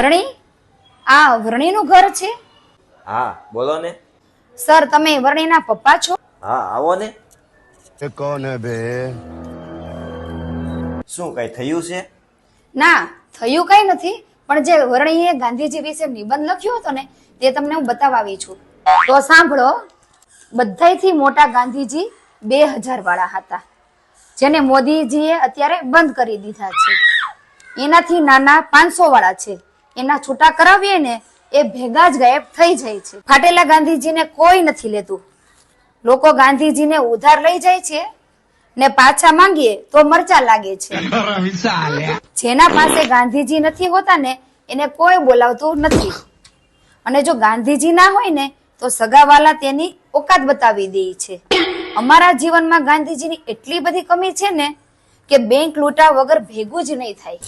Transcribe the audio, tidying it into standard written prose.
વરણી, આ વરણીનું ઘર છે? હા બોલો ને. સર, તમે વરણીના પપ્પા છો? હા આવો ને. ये कौन है बे? શું કઈ થયું છે? ના, થયું કઈ નથી, પણ જે વરણીએ ગાંધીજી વિશે નિબંધ લખ્યો હતો ને તે તમને હું બતાવવા આવી છું. તો સાંભળો. બધાયથી મોટા ગાંધીજી 2000 વાળા હતા, જેને મોદીજીએ અત્યારે બંધ કરી દીધા છે. એનાથી નાના 500 વાળા છે, એના છૂટા કરાવીએ ને એ ભેગા જ ગાયબ થઈ જાય છે. ફાટેલા ગાંધીજીને કોઈ નથી લેતું. લોકો ગાંધીજીને ઉધાર લઈ જાય છે ને પાછા માંગીએ તો મરચા લાગે છે. જેના પાસે ગાંધીજી નથી હોતા ને એને કોઈ બોલાવતું નથી. અને જો ગાંધીજી ના હોય ને તો સગાવાલા તેની ઓકાત બતાવી દે છે. અમારા જીવનમાં ગાંધીજીની એટલી બધી કમી છે ને કે બેંક લૂંટા વગર ભેગું જ નહીં થાય.